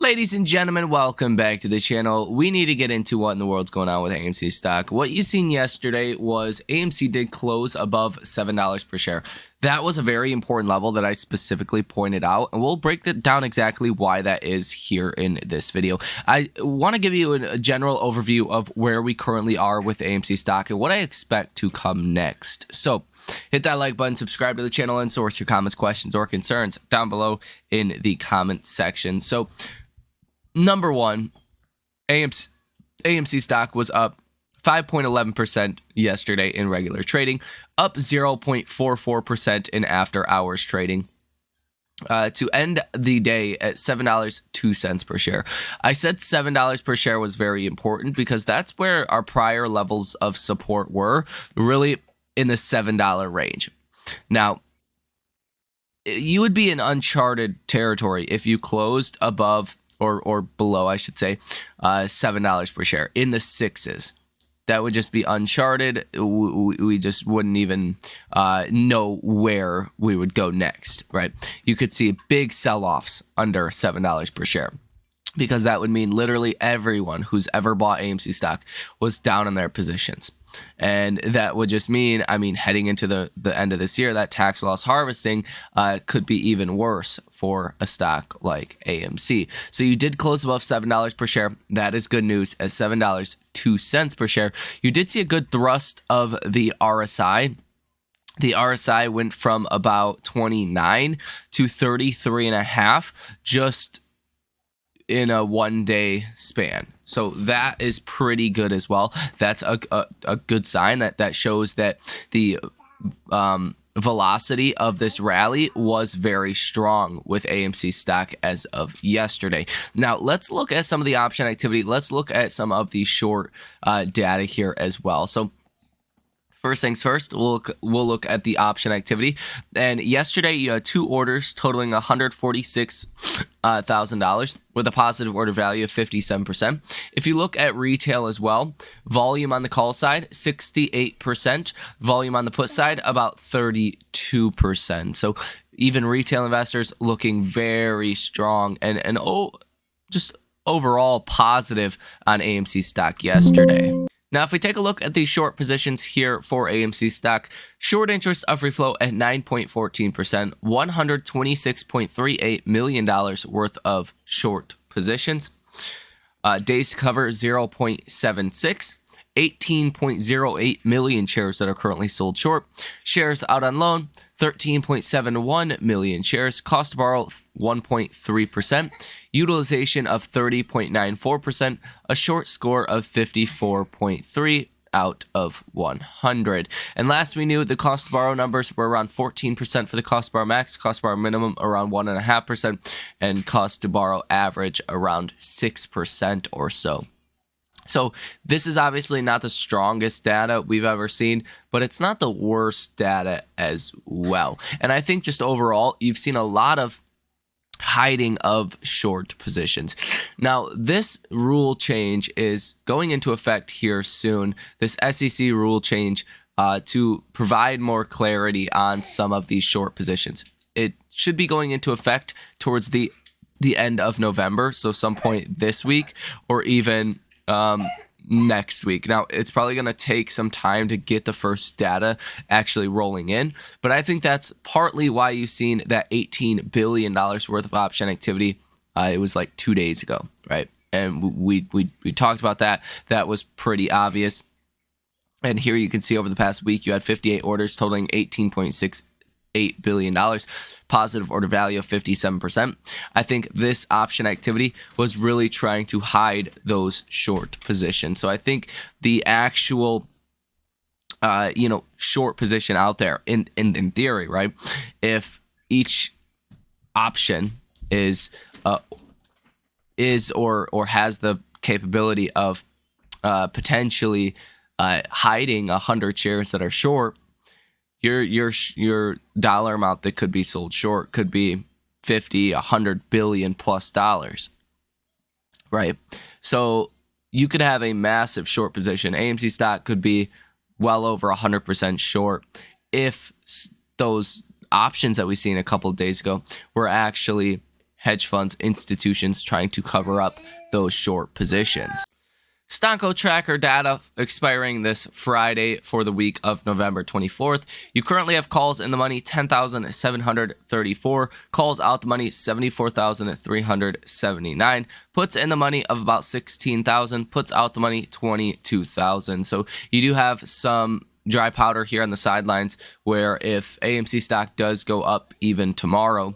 Ladies and gentlemen, welcome back to the channel. We need to get into what in the world's going on with AMC stock. What you seen yesterday was AMC did close above $7 per share. That was a very important level that I specifically pointed out, and we'll break that down exactly why that is here in this video. I want to give you a general overview of where we currently are with AMC stock and what I expect to come next. So hit that like button, subscribe to the channel, and source your comments, questions, or concerns down below in the comment section. So number one, AMC stock was up 5.11% yesterday in regular trading, up 0.44% in after hours trading, to end the day at $7.02 per share. I said $7 per share was very important because that's where our prior levels of support were, really in the $7 range. Now, you would be in uncharted territory if you closed above or below, I should say, $7 per share in the sixes. That would just be uncharted. We just wouldn't even know where we would go next, right? You could see big sell-offs under $7 per share, because that would mean literally everyone who's ever bought AMC stock was down in their positions. And that would just mean, heading into the end of this year, that tax loss harvesting could be even worse for a stock like AMC. So you did close above $7 per share. That is good news at $7.02 per share. You did see a good thrust of the RSI. The RSI went from about 29 to 33.5 just in a one-day span. So that is pretty good as well. That's a good sign that shows that the velocity of this rally was very strong with AMC stock as of yesterday. Now, let's look at some of the option activity. Let's look at some of the short data here as well. So first things first, we'll look at the option activity. And yesterday, you had two orders totaling $146,000 with a positive order value of 57%. If you look at retail as well, volume on the call side, 68%. Volume on the put side, about 32%. So even retail investors looking very strong and just overall positive on AMC stock yesterday. Now, if we take a look at the short positions here for AMC stock, short interest of free float at 9.14%, $126.38 million worth of short positions. Days to cover 0.76, 18.08 million shares that are currently sold short. Shares out on loan, 13.71 million shares. Cost to borrow, 1.3%. Utilization of 30.94%. A short score of 54.3 out of 100. And last we knew, the cost to borrow numbers were around 14% for the cost to borrow max, cost to borrow minimum around 1.5%, and cost to borrow average around 6% or so. So this is obviously not the strongest data we've ever seen, but it's not the worst data as well. And I think just overall, you've seen a lot of hiding of short positions. Now, this rule change is going into effect here soon. This SEC rule change to provide more clarity on some of these short positions. It should be going into effect towards the end of November, so some point this week or even next week. Now, it's probably going to take some time to get the first data actually rolling in, but I think that's partly why you've seen that $18 billion worth of option activity. It was like 2 days ago, right? And we talked about that. That was pretty obvious. And here you can see over the past week, you had 58 orders totaling $18.68 billion, positive order value of 57%. I think this option activity was really trying to hide those short positions. So I think the actual short position out there in theory, right? If each option is or has the capability of potentially hiding 100 shares that are short, your dollar amount that could be sold short could be 50, 100 billion plus dollars, right? So you could have a massive short position. AMC stock could be well over 100% short if those options that we seen a couple of days ago were actually hedge funds, institutions trying to cover up those short positions. Stonko tracker data expiring this Friday for the week of November 24th. You currently have calls in the money 10,734, calls out the money 74,379, puts in the money of about 16,000, puts out the money 22,000. So you do have some dry powder here on the sidelines where if AMC stock does go up even tomorrow,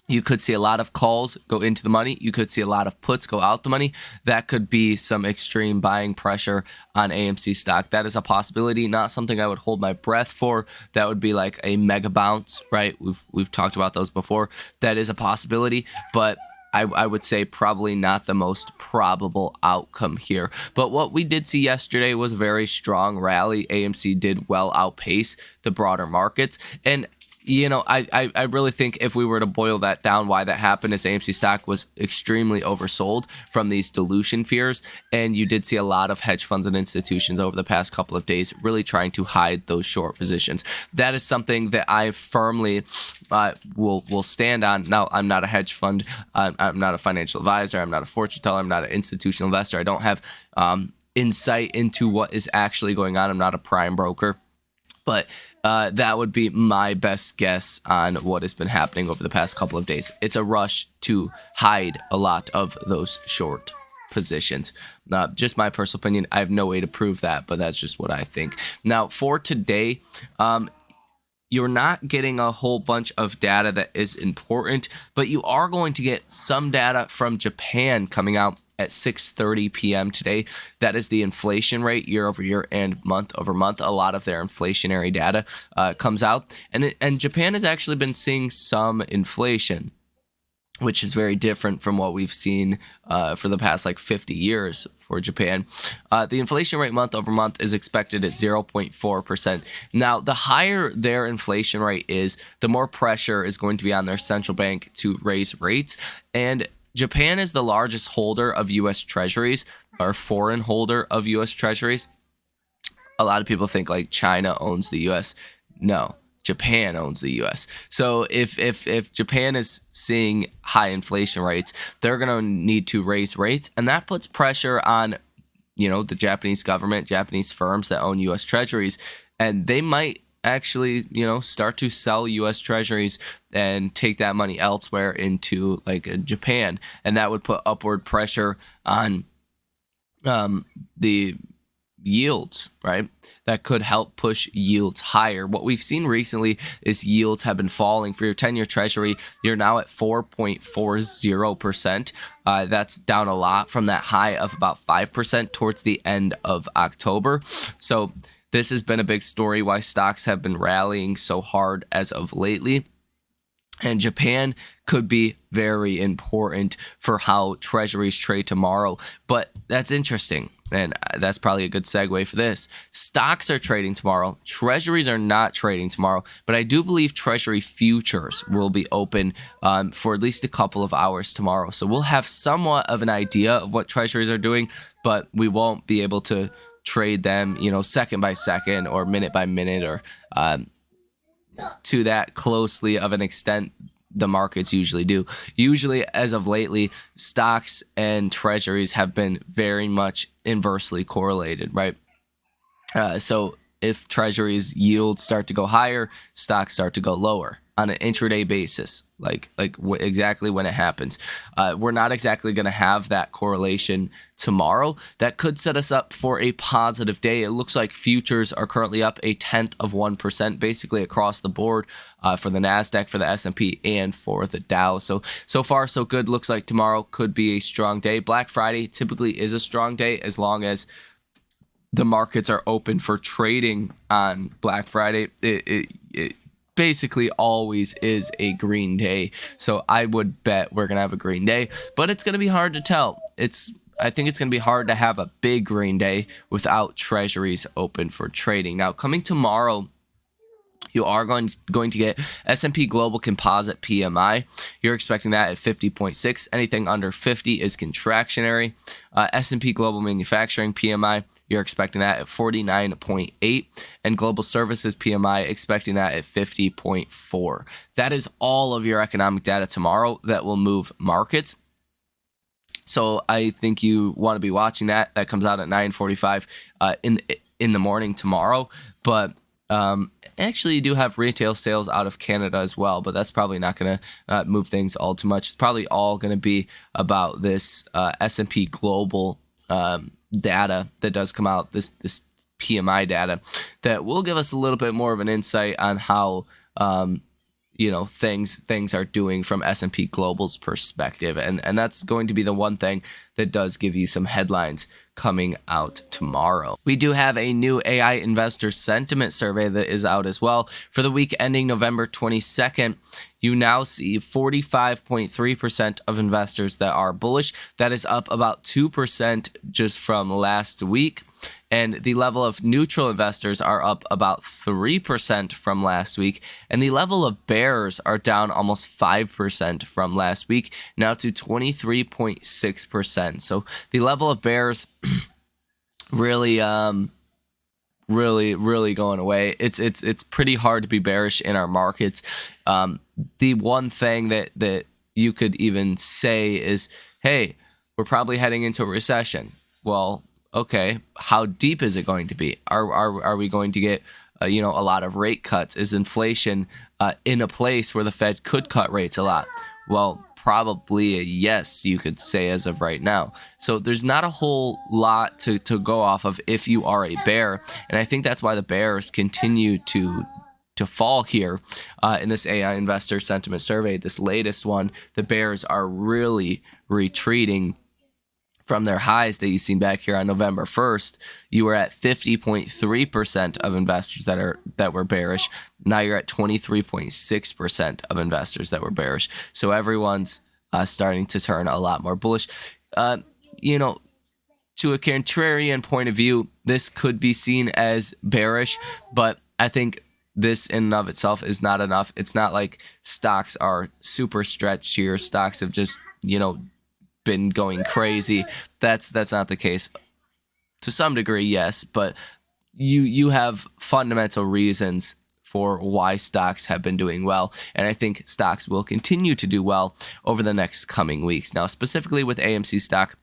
you could see a lot of calls go into the money. You could see a lot of puts go out the money. That could be some extreme buying pressure on AMC stock. That is a possibility, not something I would hold my breath for. That would be like a mega bounce, right? We've talked about those before. That is a possibility, but I would say probably not the most probable outcome here. But what we did see yesterday was a very strong rally. AMC did well outpace the broader markets. And I really think if we were to boil that down, why that happened is AMC stock was extremely oversold from these dilution fears. And you did see a lot of hedge funds and institutions over the past couple of days really trying to hide those short positions. That is something that I firmly will stand on. Now, I'm not a hedge fund. I'm not a financial advisor. I'm not a fortune teller. I'm not an institutional investor. I don't have insight into what is actually going on. I'm not a prime broker. But that would be my best guess on what has been happening over the past couple of days. It's a rush to hide a lot of those short positions. Just my personal opinion. I have no way to prove that, but that's just what I think. Now, for today, you're not getting a whole bunch of data that is important, but you are going to get some data from Japan coming out at 6:30 p.m. today. That is the inflation rate year over year and month over month. A lot of their inflationary data comes out, and Japan has actually been seeing some inflation, which is very different from what we've seen for the past 50 years for Japan. The inflation rate month over month is expected at 0.4%. Now, the higher their inflation rate is, the more pressure is going to be on their central bank to raise rates. And Japan is the largest holder of U.S. Treasuries, or foreign holder of U.S. Treasuries. A lot of people think China owns the U.S. No. Japan owns the U.S. So if Japan is seeing high inflation rates, they're going to need to raise rates, and that puts pressure on, the Japanese government, Japanese firms that own U.S. Treasuries, and they might actually, start to sell U.S. Treasuries and take that money elsewhere into Japan, and that would put upward pressure on the yields, right? That could help push yields higher. What we've seen recently is yields have been falling. For your 10-year Treasury, you're now at 4.40%. That's down a lot from that high of about 5% towards the end of October. So this has been a big story why stocks have been rallying so hard as of lately. And Japan could be very important for how treasuries trade tomorrow. But that's interesting. And that's probably a good segue for this. Stocks are trading tomorrow. Treasuries are not trading tomorrow. But I do believe treasury futures will be open for at least a couple of hours tomorrow. So we'll have somewhat of an idea of what treasuries are doing, but we won't be able to trade them, second by second or minute by minute or to that closely of an extent the markets usually do. Usually, as of lately, stocks and treasuries have been very much inversely correlated, right? So if treasuries yields start to go higher, stocks start to go lower on an intraday basis, exactly when it happens. We're not exactly going to have that correlation tomorrow. That could set us up for a positive day. It looks like futures are currently up 0.1%, basically across the board for the NASDAQ, for the S&P, and for the Dow. So far, so good. Looks like tomorrow could be a strong day. Black Friday typically is a strong day as long as the markets are open for trading on Black Friday. It basically always is a green day. So I would bet we're going to have a green day, but it's going to be hard to tell. I think it's going to be hard to have a big green day without treasuries open for trading. Now, coming tomorrow, You are going to get S&P Global Composite PMI. You're expecting that at 50.6. Anything under 50 is contractionary. S&P Global Manufacturing PMI, you're expecting that at 49.8. And Global Services PMI, expecting that at 50.4. That is all of your economic data tomorrow that will move markets. So I think you want to be watching that. That comes out at 9:45 in the morning tomorrow. But actually, you do have retail sales out of Canada as well, but that's probably not going to move things all too much. It's probably all going to be about this S&P Global data that does come out, this PMI data, that will give us a little bit more of an insight on how things are doing from S&P Global's perspective, and that's going to be the one thing that does give you some headlines coming out tomorrow. We do have a new AI investor sentiment survey that is out as well. For the week ending November 22nd, you now see 45.3% of investors that are bullish. That is up about 2% just from last week. And the level of neutral investors are up about 3% from last week. And the level of bears are down almost 5% from last week, now to 23.6%. So the level of bears really going away. It's pretty hard to be bearish in our markets. The one thing that you could even say is, hey, we're probably heading into a recession. Well, okay, how deep is it going to be? Are we going to get a lot of rate cuts? Is inflation in a place where the Fed could cut rates a lot? Well, probably a yes, you could say as of right now. So there's not a whole lot to go off of if you are a bear, and I think that's why the bears continue to fall here in this AI investor sentiment survey. This latest one, the bears are really retreating from their highs that you've seen back here on November 1st. You were at 50.3% of investors that were bearish. Now you're at 23.6% of investors that were bearish. So everyone's starting to turn a lot more bullish. To a contrarian point of view, this could be seen as bearish, but I think this in and of itself is not enough. It's not like stocks are super stretched here. Stocks have just, been going crazy. That's not the case. To some degree, yes, but you have fundamental reasons for why stocks have been doing well, and I think stocks will continue to do well over the next coming weeks. Now, specifically with AMC stock,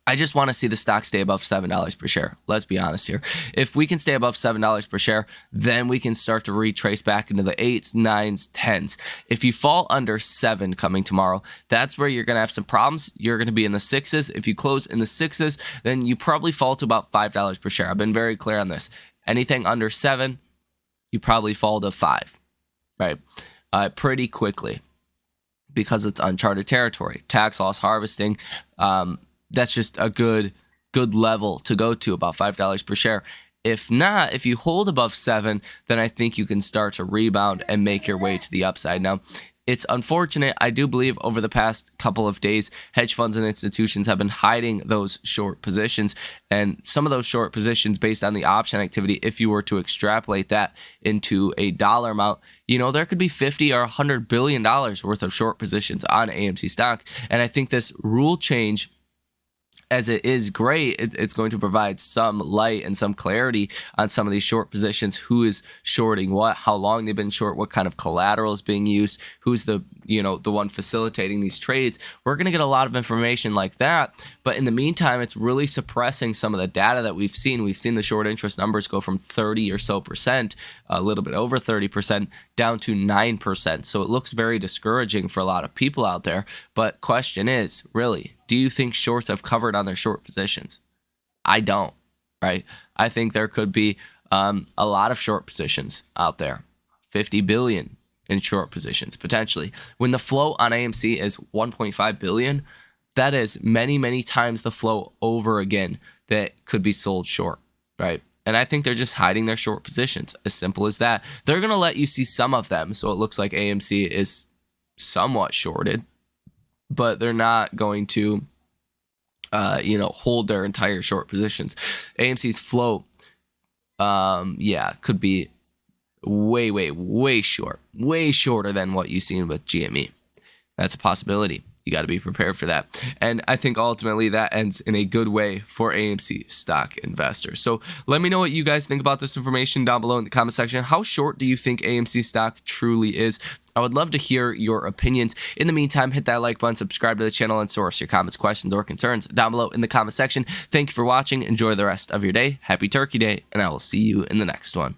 I just want to see the stock stay above $7 per share. Let's be honest here. If we can stay above $7 per share, then we can start to retrace back into the 8s, 9s, 10s. If you fall under 7 coming tomorrow, that's where you're going to have some problems. You're going to be in the 6s. If you close in the 6s, then you probably fall to about $5 per share. I've been very clear on this. Anything under 7, you probably fall to 5, right? Pretty quickly, because it's uncharted territory. Tax loss harvesting, that's just a good level to go to, about $5 per share. If not, if you hold above 7, then I think you can start to rebound and make your way to the upside. Now, it's unfortunate. I do believe over the past couple of days, hedge funds and institutions have been hiding those short positions. And some of those short positions, based on the option activity, if you were to extrapolate that into a dollar amount, there could be $50 or $100 billion worth of short positions on AMC stock. And I think this rule change, as it is great, it's going to provide some light and some clarity on some of these short positions. Who is shorting what, how long they've been short, what kind of collateral is being used, who's the one facilitating these trades. We're going to get a lot of information like that. But in the meantime, it's really suppressing some of the data that we've seen. We've seen the short interest numbers go from 30 or so percent, a little bit over 30%, down to 9%. So it looks very discouraging for a lot of people out there. But question is, really, do you think shorts have covered on their short positions? I don't, right? I think there could be a lot of short positions out there, 50 billion in short positions, potentially. When the flow on AMC is 1.5 billion, that is many, many times the flow over again that could be sold short, right? And I think they're just hiding their short positions, as simple as that. They're going to let you see some of them, so it looks like AMC is somewhat shorted, but they're not going to, hold their entire short positions. AMC's float, could be way short, way shorter than what you've seen with GME. That's a possibility. You got to be prepared for that. And I think ultimately that ends in a good way for AMC stock investors. So let me know what you guys think about this information down below in the comment section. How short do you think AMC stock truly is? I would love to hear your opinions. In the meantime, hit that like button, subscribe to the channel, and source your comments, questions, or concerns down below in the comment section. Thank you for watching. Enjoy the rest of your day. Happy Turkey Day, and I will see you in the next one.